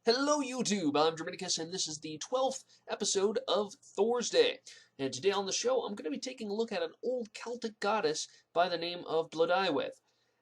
Hello YouTube, I'm Drominicus and this is the 12th episode of Thorsday. And today on the show I'm going to be taking a look at an old Celtic goddess by the name of Blodeuwedd.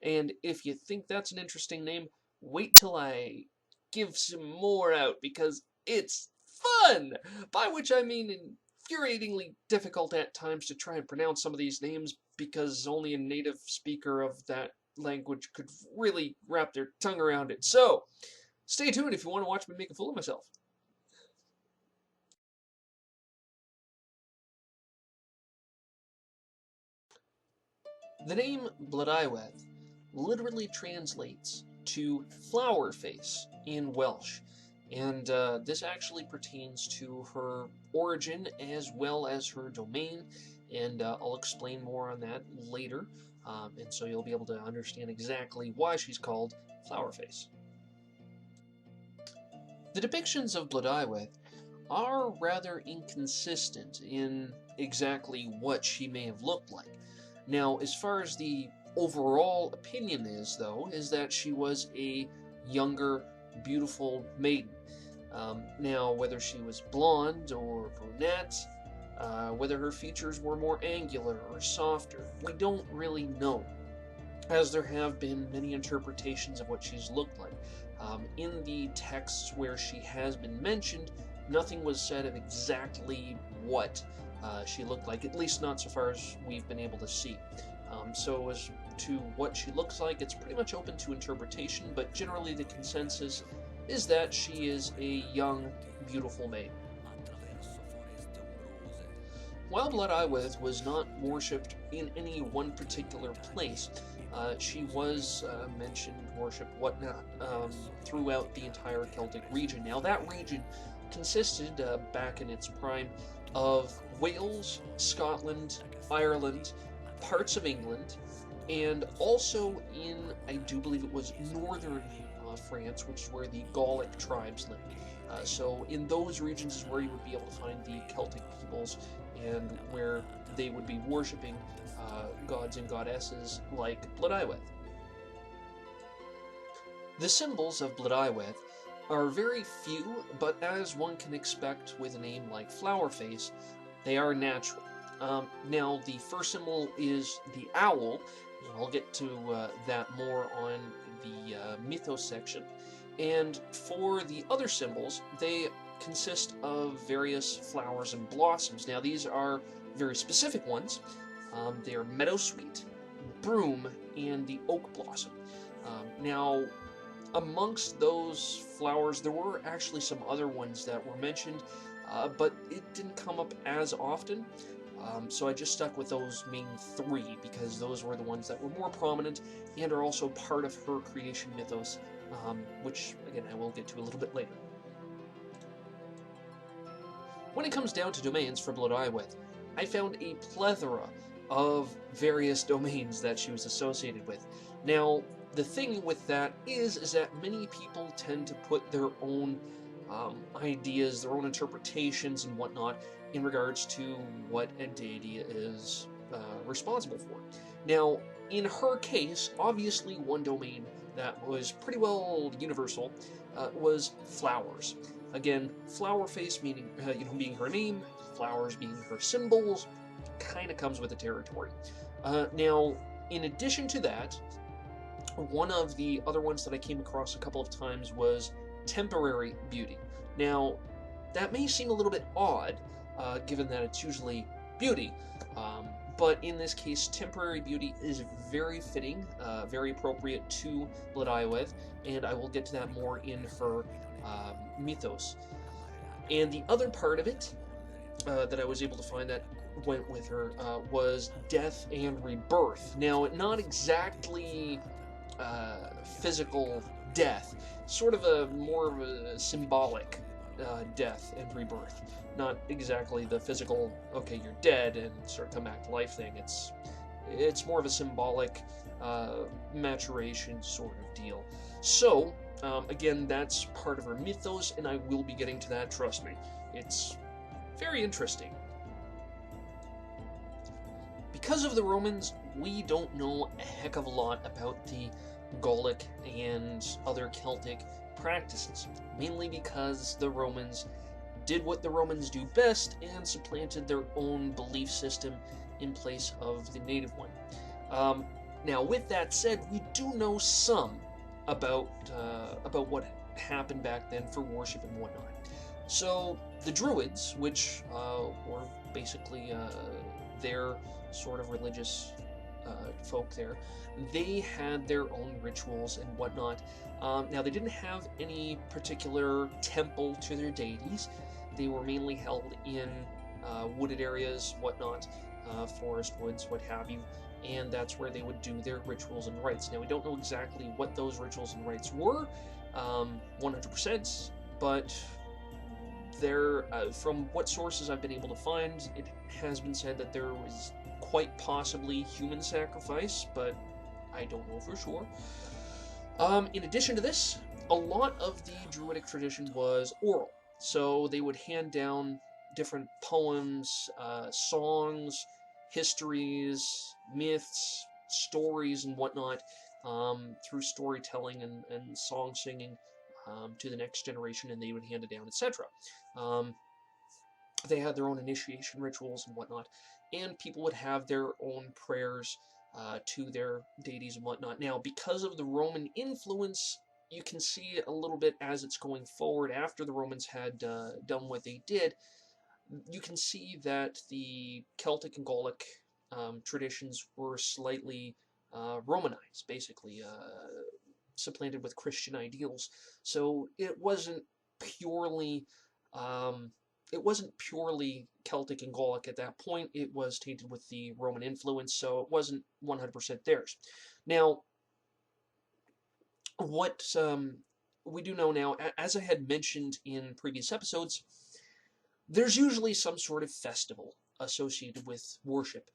And if you think that's an interesting name, wait till I give some more out because it's fun! By which I mean infuriatingly difficult at times to try and pronounce some of these names because only a native speaker of that language could really wrap their tongue around it. So, stay tuned if you want to watch me make a fool of myself. The name Blodeuwedd literally translates to flower face in Welsh, and this actually pertains to her origin as well as her domain, and I'll explain more on that later, and so you'll be able to understand exactly why she's called flower face. The depictions of Blodeuwedd are rather inconsistent in exactly what she may have looked like. Now, as far as the overall opinion is, though, is that she was a younger, beautiful maiden. Now, whether she was blonde or brunette, whether her features were more angular or softer, we don't really know, as there have been many interpretations of what she's looked like. In the texts where she has been mentioned, nothing was said of exactly what she looked like, at least not so far as we've been able to see. So as to what she looks like, it's pretty much open to interpretation, but generally the consensus is that she is a young, beautiful maiden. While Blodeuwedd was not worshipped in any one particular place, she was mentioned, worshipped, whatnot, throughout the entire Celtic region. Now, that region consisted, back in its prime, of Wales, Scotland, Ireland, parts of England, and also in, I do believe it was northern France, which is where the Gallic tribes lived. So in those regions is where you would be able to find the Celtic peoples and where they would be worshipping gods and goddesses like Blodeuwedd. The symbols of Blodeuwedd are very few, but as one can expect with a name like Flowerface, they are natural. Now, the first symbol is the owl, and I'll get to that more on the mythos section. And for the other symbols, they consist of various flowers and blossoms. Now, these are very specific ones. They are meadowsweet, broom, and the oak blossom. Now, amongst those flowers, there were actually some other ones that were mentioned, but it didn't come up as often. So I just stuck with those main three because those were the ones that were more prominent and are also part of her creation mythos, which, again, I will get to a little bit later. When it comes down to domains for Blodeuwedd, I found a plethora of various domains that she was associated with. Now, the thing with that is that many people tend to put their own ideas, their own interpretations and whatnot in regards to what a deity is responsible for. Now, in her case, obviously one domain that was pretty well universal was flowers. Again, flower face meaning, being her name, flowers being her symbols, kind of comes with the territory. Now, in addition to that, one of the other ones that I came across a couple of times was temporary beauty. Now, that may seem a little bit odd, given that it's usually beauty, but in this case, temporary beauty is very fitting, very appropriate to Blodeuwedd, and I will get to that more in her mythos. And the other part of it that I was able to find that went with her was death and rebirth. Now, not exactly physical death, sort of a more of a symbolic death and rebirth. Not exactly the physical, okay, you're dead and sort of come back to life thing. It's more of a symbolic maturation sort of deal. So, again, that's part of her mythos, and I will be getting to that, trust me. It's very interesting. Because of the Romans, we don't know a heck of a lot about the Gallic and other Celtic practices, mainly because the Romans did what the Romans do best and supplanted their own belief system in place of the native one. Now, with that said, we do know some about what happened back then for worship and whatnot. So the Druids, which were basically their sort of religious folk there, they had their own rituals and whatnot. Now, they didn't have any particular temple to their deities. They were mainly held in wooded areas, whatnot, forest, woods, what have you, and that's where they would do their rituals and rites. Now, we don't know exactly what those rituals and rites were, 100%, but from what sources I've been able to find, it has been said that there was quite possibly human sacrifice, but I don't know for sure. In addition to this, a lot of the Druidic tradition was oral. So they would hand down different poems, songs, histories, myths, stories, and whatnot through storytelling and song singing to the next generation, and they would hand it down, etc. They had their own initiation rituals and whatnot, and people would have their own prayers to their deities and whatnot. Now, because of the Roman influence, you can see a little bit as it's going forward after the Romans had done what they did. You can see that the Celtic and Gallic traditions were slightly Romanized, basically supplanted with Christian ideals. So it wasn't purely Celtic and Gallic at that point. It was tainted with the Roman influence, so it wasn't 100% theirs. Now, what we do know now, as I had mentioned in previous episodes, there's usually some sort of festival associated with worship.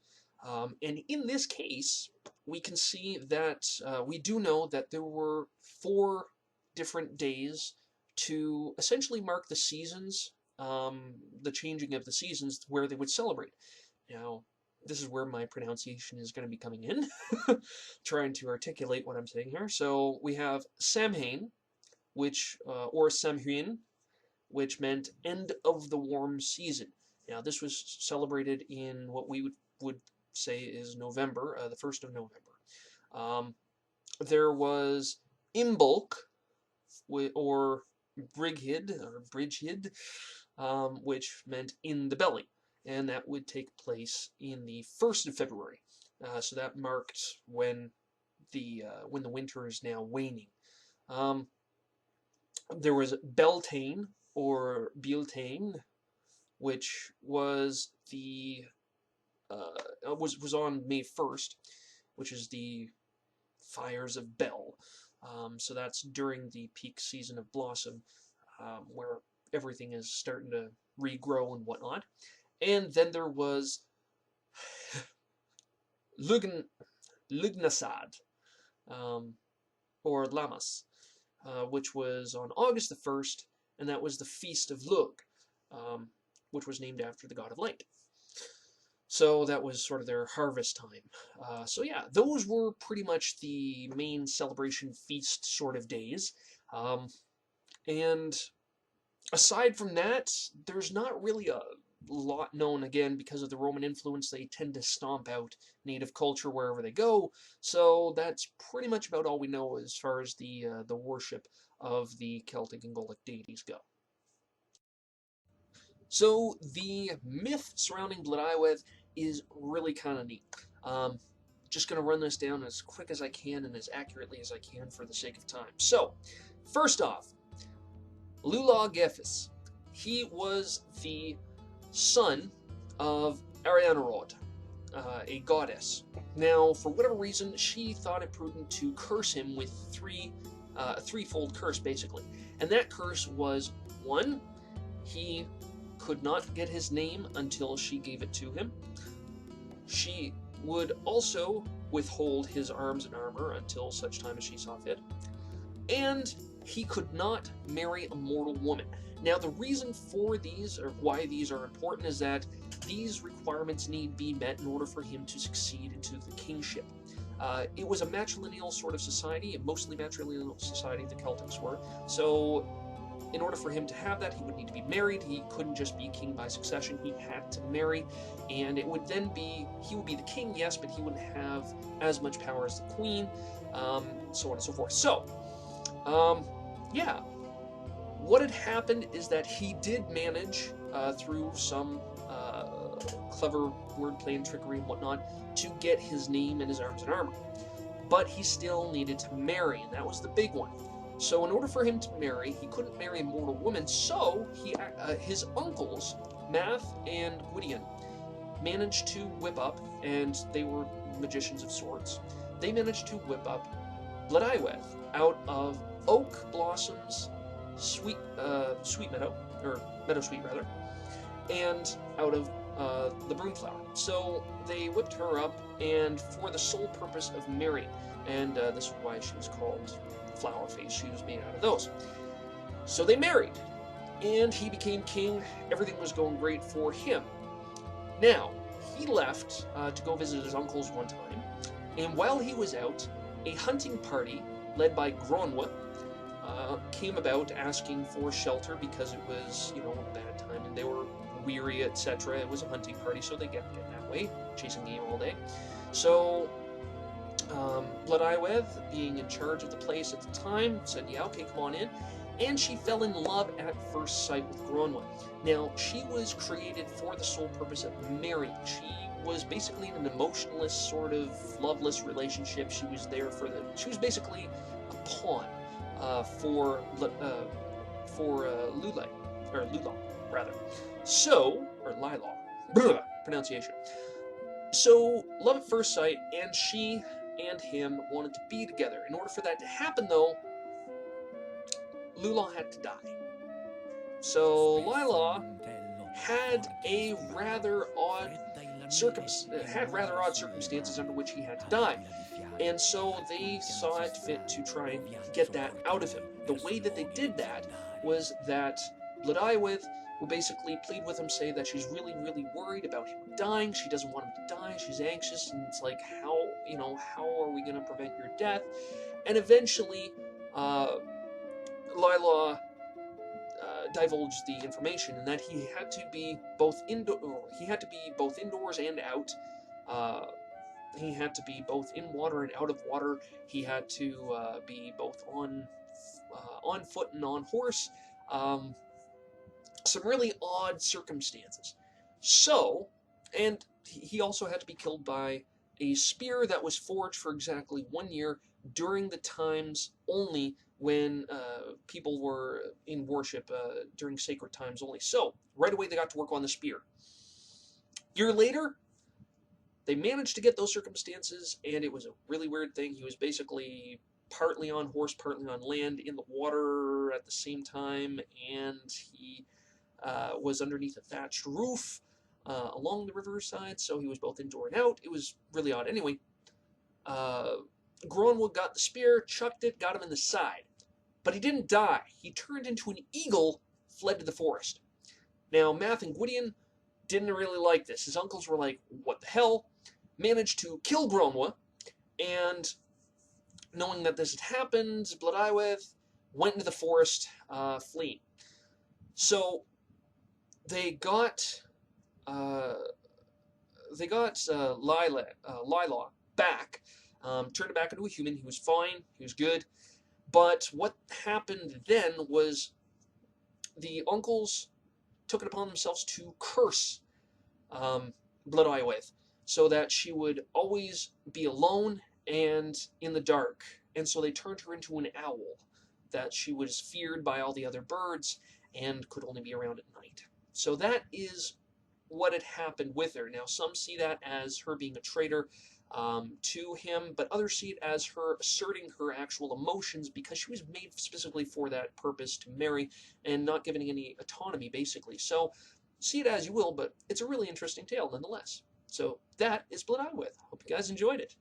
And in this case, we can see that we do know that there were 4 different days to essentially mark the seasons, the changing of the seasons, where they would celebrate. Now, this is where my pronunciation is going to be coming in, trying to articulate what I'm saying here. So we have Samhain, or Samhain, which meant end of the warm season. Now, this was celebrated in what we would say is November, the 1st of November. There was Imbolc, or Bridgid, which meant in the belly, and that would take place in the 1st of February. So that marked when the winter is now waning. There was Beltane, or Beltane, which was was on May 1st, which is the fires of Bel. So that's during the peak season of blossom, where everything is starting to regrow and whatnot. And then there was Lugnasad, or Lammas, which was on August the 1st, and that was the Feast of Lugh, which was named after the god of light. So that was sort of their harvest time. So yeah, those were pretty much the main celebration feast sort of days. And aside from that, there's not really a lot known, again, because of the Roman influence. They tend to stomp out native culture wherever they go. So that's pretty much about all we know as far as the worship of the Celtic and Gallic deities go. So the myth surrounding Blodeuwedd is really kind of neat. Just going to run this down as quick as I can and as accurately as I can for the sake of time. So, first off, Luoghi, he was the son of Arianrod, a goddess. Now, for whatever reason, she thought it prudent to curse him with a threefold curse, basically. And that curse was, 1, he could not get his name until she gave it to him. She would also withhold his arms and armor until such time as she saw fit. And he could not marry a mortal woman. Now, the reason for these, or why these are important, is that these requirements need be met in order for him to succeed into the kingship. It was a matrilineal sort of society, a mostly matrilineal society, the Celtics were. So in order for him to have that, he would need to be married. He couldn't just be king by succession. He had to marry, and it would then be, he would be the king, yes, but he wouldn't have as much power as the queen, so on and so forth. So, yeah, what had happened is that he did manage, through some clever wordplay and trickery and whatnot, to get his name and his arms and armor. But he still needed to marry, and that was the big one. So in order for him to marry, he couldn't marry a mortal woman, so his uncles, Math and Gwydion, managed to whip up, and they were magicians of sorts, they managed to whip up Blodeuwedd out of oak blossoms, sweet meadow, or meadow sweet rather, and out of the broomflower. So they whipped her up, and for the sole purpose of marrying, and this is why she was called Flower Face. She was made out of those. So they married, and he became king. Everything was going great for him. Now, he left to go visit his uncles one time, and while he was out, a hunting party led by Gronw came about asking for shelter because it was, a bad time, and they were weary, etc. It was a hunting party, so they get that way, chasing game all day. So Blodeuwedd, being in charge of the place at the time, said, yeah, okay, come on in. And she fell in love at first sight with Gronw. Now, she was created for the sole purpose of marrying. She was basically in an emotionless, sort of loveless relationship. She was there she was basically a pawn for Lula, or Lula, rather. So, or Lila, pronunciation. So, love at first sight, and she and him wanted to be together. In order for that to happen, though, Lula had to die. So Lila had rather odd circumstances under which he had to die. And so they saw it fit to try and get that out of him. The way that they did that was that Blodeuwedd would basically plead with him, say that she's really, really worried about him dying. She doesn't want him to die. She's anxious, and it's like, how are we going to prevent your death? And eventually, Lila divulged the information, and that he had to be both indoors and out. He had to be both in water and out of water. He had to be both on foot and on horse. Some really odd circumstances. So, and he also had to be killed by a spear that was forged for exactly 1 year during the times only when people were in worship, during sacred times only. So, right away they got to work on the spear. A year later, they managed to get those circumstances, and it was a really weird thing. He was basically partly on horse, partly on land, in the water at the same time, and he was underneath a thatched roof along the riverside, so he was both indoor and out. It was really odd. Anyway, Gronw got the spear, chucked it, got him in the side. But he didn't die. He turned into an eagle, fled to the forest. Now, Math and Gwydion didn't really like this. His uncles were like, what the hell? Managed to kill Gronw, and knowing that this had happened, Blodeuwedd went into the forest, fleeing. So they got Lila back, turned him back into a human. He was fine. He was good. But what happened then was the uncles took it upon themselves to curse Blodeuwedd, so that she would always be alone and in the dark. And so they turned her into an owl, that she was feared by all the other birds and could only be around at night. So that is what had happened with her. Now, some see that as her being a traitor to him, but others see it as her asserting her actual emotions, because she was made specifically for that purpose, to marry, and not giving any autonomy, basically. So see it as you will, but it's a really interesting tale nonetheless. So that is Blodeuwedd. Hope you guys enjoyed it.